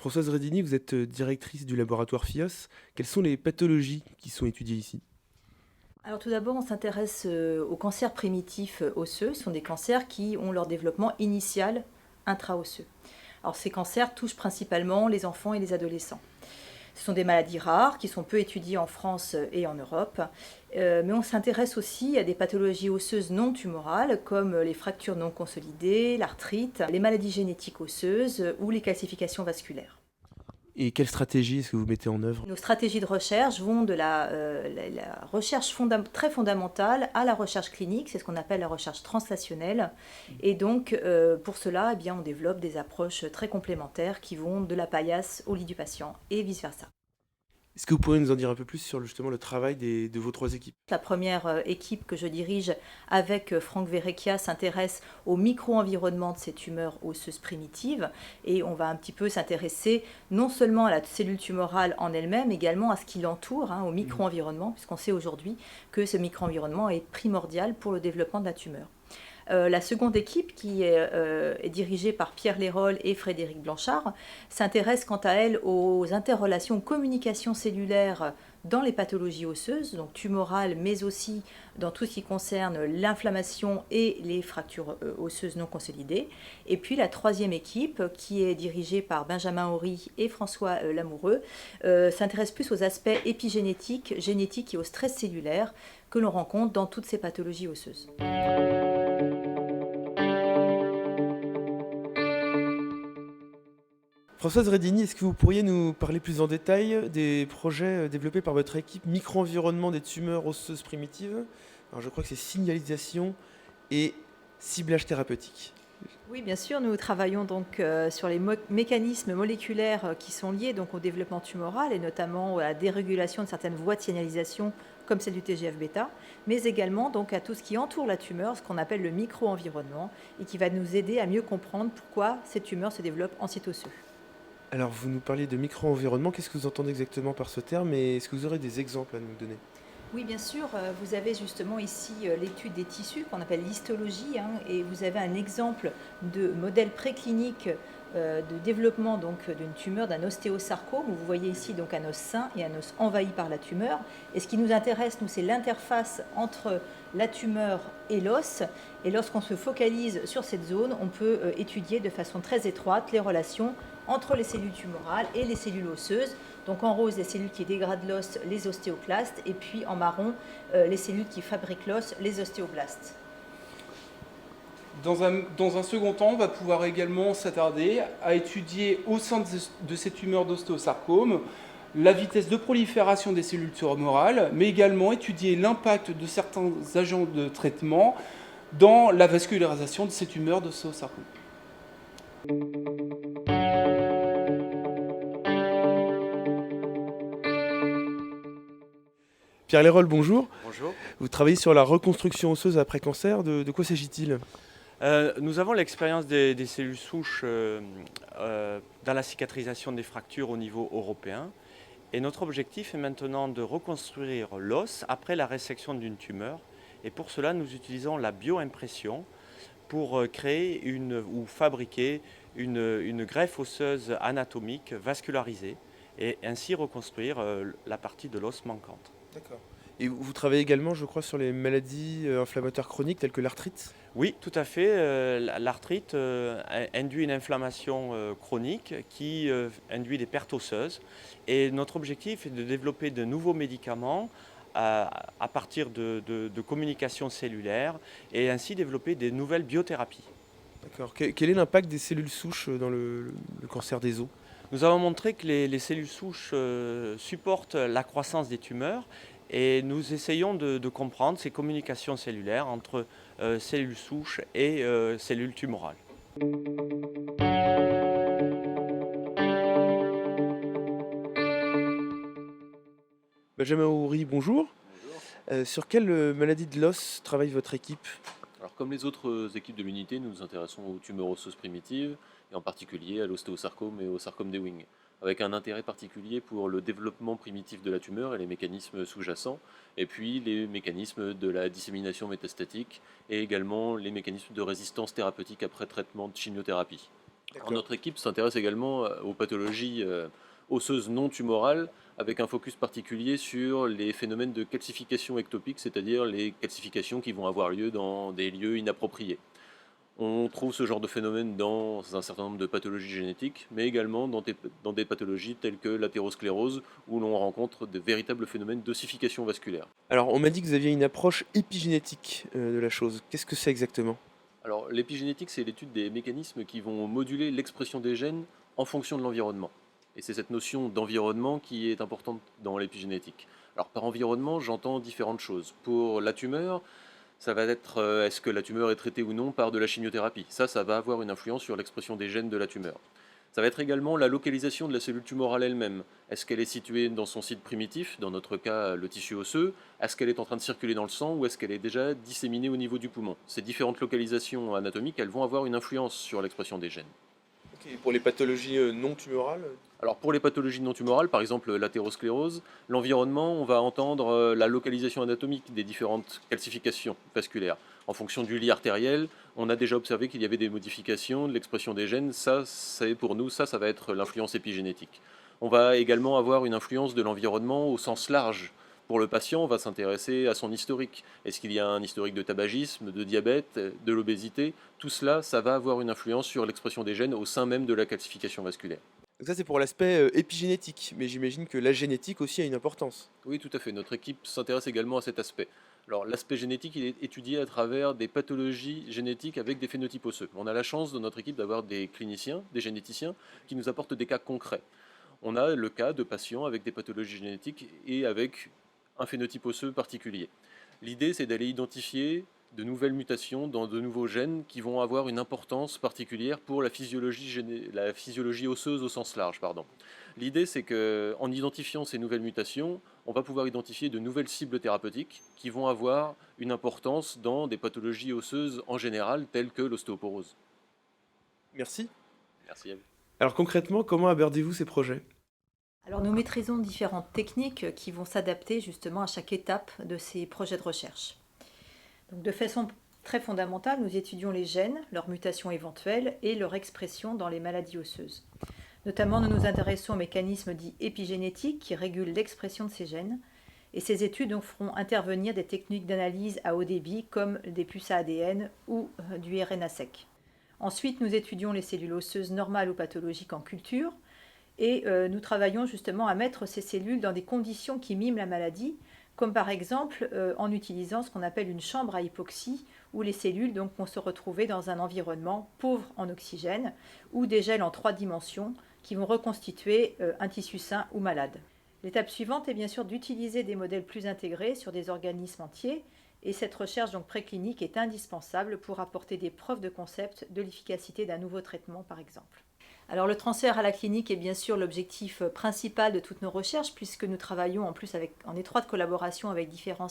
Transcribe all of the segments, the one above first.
Françoise Redini, vous êtes directrice du laboratoire FIOS. Quelles sont les pathologies qui sont étudiées ici? Alors tout d'abord, on s'intéresse aux cancers primitifs osseux. Ce sont des cancers qui ont leur développement initial intra-osseux. Alors ces cancers touchent principalement les enfants et les adolescents. Ce sont des maladies rares qui sont peu étudiées en France et en Europe, mais on s'intéresse aussi à des pathologies osseuses non tumorales comme les fractures non consolidées, l'arthrite, les maladies génétiques osseuses ou les calcifications vasculaires. Et quelle stratégie est-ce que vous mettez en œuvre? Nos stratégies de recherche vont de la recherche très fondamentale à la recherche clinique, c'est ce qu'on appelle la recherche translationnelle. Et donc, pour cela, eh bien, on développe des approches très complémentaires qui vont de la paillasse au lit du patient et vice-versa. Est-ce que vous pourriez nous en dire un peu plus sur justement le travail de vos trois équipes? La première équipe que je dirige avec Franck Verrecchia s'intéresse au micro-environnement de ces tumeurs osseuses primitives et on va un petit peu s'intéresser non seulement à la cellule tumorale en elle-même, mais également à ce qui l'entoure, au micro-environnement, puisqu'on sait aujourd'hui que ce micro-environnement est primordial pour le développement de la tumeur. La seconde équipe, qui est dirigée par Pierre Lérol et Frédéric Blanchard, s'intéresse quant à elle aux interrelations, aux communications cellulaires dans les pathologies osseuses, donc tumorales, mais aussi dans tout ce qui concerne l'inflammation et les fractures osseuses non consolidées. Et puis la troisième équipe, qui est dirigée par Benjamin Horry et François Lamoureux, s'intéresse plus aux aspects épigénétiques, génétiques et au stress cellulaire que l'on rencontre dans toutes ces pathologies osseuses. Françoise Redini, est-ce que vous pourriez nous parler plus en détail des projets développés par votre équipe micro-environnement des tumeurs osseuses primitives? Alors je crois que c'est signalisation et ciblage thérapeutique. Oui, bien sûr, nous travaillons donc sur les mécanismes moléculaires qui sont liés donc au développement tumoral et notamment à la dérégulation de certaines voies de signalisation comme celle du TGF-bêta, mais également donc à tout ce qui entoure la tumeur, ce qu'on appelle le micro-environnement, et qui va nous aider à mieux comprendre pourquoi ces tumeurs se développent en site osseux. Alors vous nous parlez de micro-environnement, qu'est-ce que vous entendez exactement par ce terme et est-ce que vous aurez des exemples à nous donner? Oui, bien sûr, vous avez justement ici l'étude des tissus qu'on appelle l'histologie, et vous avez un exemple de modèle préclinique de développement donc d'une tumeur, d'un ostéosarcome, où vous voyez ici donc un os sain et un os envahi par la tumeur. Et ce qui nous intéresse, nous, c'est l'interface entre la tumeur et l'os. Et lorsqu'on se focalise sur cette zone, on peut étudier de façon très étroite les relations entre les cellules tumorales et les cellules osseuses. Donc en rose, les cellules qui dégradent l'os, les ostéoclastes, et puis en marron, les cellules qui fabriquent l'os, les ostéoblastes. Dans un second temps, on va pouvoir également s'attarder à étudier au sein de ces tumeurs d'ostéosarcome la vitesse de prolifération des cellules tumorales, mais également étudier l'impact de certains agents de traitement dans la vascularisation de ces tumeurs d'ostéosarcome. Pierre Lérol, bonjour. Bonjour. Vous travaillez sur la reconstruction osseuse après cancer, de quoi s'agit-il? Nous avons l'expérience des cellules souches dans la cicatrisation des fractures au niveau européen. Et notre objectif est maintenant de reconstruire l'os après la résection d'une tumeur. Et pour cela, nous utilisons la bioimpression pour créer ou fabriquer une greffe osseuse anatomique vascularisée et ainsi reconstruire la partie de l'os manquante. D'accord. Et vous travaillez également, je crois, sur les maladies inflammatoires chroniques telles que l'arthrite? Oui, tout à fait. L'arthrite induit une inflammation chronique qui induit des pertes osseuses. Et notre objectif est de développer de nouveaux médicaments à partir de communication cellulaire et ainsi développer des nouvelles biothérapies. D'accord. Quel est l'impact des cellules souches dans le cancer des os? Nous avons montré que les cellules souches supportent la croissance des tumeurs et nous essayons de comprendre ces communications cellulaires entre cellules souches et cellules tumorales. Benjamin Houry, bonjour. Bonjour. Sur quelle maladie de l'os travaille votre équipe? Alors, comme les autres équipes de l'unité, nous nous intéressons aux tumeurs osseuses primitives, et en particulier à l'ostéosarcome et au sarcome des Wing, avec un intérêt particulier pour le développement primitif de la tumeur et les mécanismes sous-jacents, et puis les mécanismes de la dissémination métastatique, et également les mécanismes de résistance thérapeutique après traitement de chimiothérapie. Alors, notre équipe s'intéresse également aux pathologies osseuses non tumorales, avec un focus particulier sur les phénomènes de calcification ectopique, c'est-à-dire les calcifications qui vont avoir lieu dans des lieux inappropriés. On trouve ce genre de phénomène dans un certain nombre de pathologies génétiques, mais également dans des pathologies telles que l'athérosclérose, où l'on rencontre de véritables phénomènes d'ossification vasculaire. Alors, on m'a dit que vous aviez une approche épigénétique de la chose. Qu'est-ce que c'est exactement? Alors, l'épigénétique, c'est l'étude des mécanismes qui vont moduler l'expression des gènes en fonction de l'environnement. Et c'est cette notion d'environnement qui est importante dans l'épigénétique. Alors, par environnement, j'entends différentes choses. Pour la tumeur, ça va être est-ce que la tumeur est traitée ou non par de la chimiothérapie. Ça va avoir une influence sur l'expression des gènes de la tumeur. Ça va être également la localisation de la cellule tumorale elle-même. Est-ce qu'elle est située dans son site primitif, dans notre cas le tissu osseux? Est-ce qu'elle est en train de circuler dans le sang ou est-ce qu'elle est déjà disséminée au niveau du poumon? Ces différentes localisations anatomiques, elles vont avoir une influence sur l'expression des gènes. Ok, pour les pathologies non tumorales? Alors pour les pathologies non tumorales, par exemple l'athérosclérose, l'environnement, on va entendre la localisation anatomique des différentes calcifications vasculaires. En fonction du lit artériel, on a déjà observé qu'il y avait des modifications de l'expression des gènes. Ça, c'est pour nous, ça va être l'influence épigénétique. On va également avoir une influence de l'environnement au sens large. Pour le patient, on va s'intéresser à son historique. Est-ce qu'il y a un historique de tabagisme, de diabète, de l'obésité? Tout cela, ça va avoir une influence sur l'expression des gènes au sein même de la calcification vasculaire. Donc ça, c'est pour l'aspect épigénétique, mais j'imagine que la génétique aussi a une importance. Oui, tout à fait. Notre équipe s'intéresse également à cet aspect. Alors, l'aspect génétique, il est étudié à travers des pathologies génétiques avec des phénotypes osseux. On a la chance dans notre équipe d'avoir des cliniciens, des généticiens, qui nous apportent des cas concrets. On a le cas de patients avec des pathologies génétiques et avec un phénotype osseux particulier. L'idée, c'est d'aller identifier de nouvelles mutations dans de nouveaux gènes qui vont avoir une importance particulière pour la physiologie osseuse au sens large. L'idée, c'est qu'en identifiant ces nouvelles mutations, on va pouvoir identifier de nouvelles cibles thérapeutiques qui vont avoir une importance dans des pathologies osseuses en général, telles que l'ostéoporose. Merci. Merci à vous. Alors concrètement, comment abordez-vous ces projets? Alors nous maîtrisons différentes techniques qui vont s'adapter justement à chaque étape de ces projets de recherche. Donc, de façon très fondamentale, nous étudions les gènes, leurs mutations éventuelles et leur expression dans les maladies osseuses. Notamment, nous nous intéressons aux mécanismes dits épigénétiques qui régulent l'expression de ces gènes. Et ces études donc feront intervenir des techniques d'analyse à haut débit comme des puces à ADN ou du RNA sec. Ensuite, nous étudions les cellules osseuses normales ou pathologiques en culture. Et nous travaillons justement à mettre ces cellules dans des conditions qui miment la maladie, comme par exemple en utilisant ce qu'on appelle une chambre à hypoxie, où les cellules donc, vont se retrouver dans un environnement pauvre en oxygène, ou des gels en 3 dimensions qui vont reconstituer un tissu sain ou malade. L'étape suivante est bien sûr d'utiliser des modèles plus intégrés sur des organismes entiers, et cette recherche donc préclinique est indispensable pour apporter des preuves de concept de l'efficacité d'un nouveau traitement par exemple. Alors le transfert à la clinique est bien sûr l'objectif principal de toutes nos recherches puisque nous travaillons en plus en étroite collaboration avec différents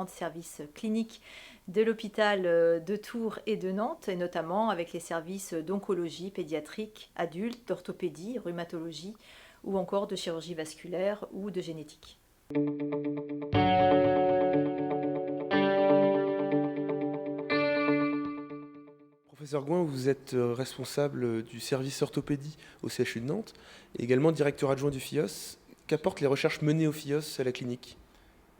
services cliniques de l'hôpital de Tours et de Nantes et notamment avec les services d'oncologie pédiatrique, adulte, d'orthopédie, rhumatologie ou encore de chirurgie vasculaire ou de génétique. Professeur Gouin, vous êtes responsable du service orthopédie au CHU de Nantes et également directeur adjoint du FIOS. Qu'apportent les recherches menées au FIOS à la clinique?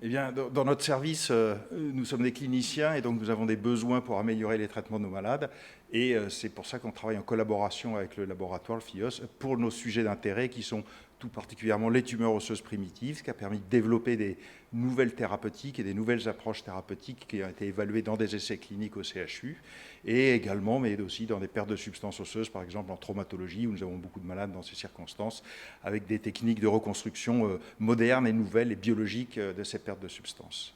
Eh bien, dans notre service, nous sommes des cliniciens et donc nous avons des besoins pour améliorer les traitements de nos malades. Et c'est pour ça qu'on travaille en collaboration avec le laboratoire, le FIOS, pour nos sujets d'intérêt qui sont tout particulièrement les tumeurs osseuses primitives, ce qui a permis de développer des nouvelles thérapeutiques et des nouvelles approches thérapeutiques qui ont été évaluées dans des essais cliniques au CHU, et également, mais aussi dans des pertes de substances osseuses, par exemple en traumatologie, où nous avons beaucoup de malades dans ces circonstances, avec des techniques de reconstruction modernes et nouvelles et biologiques de ces pertes de substances.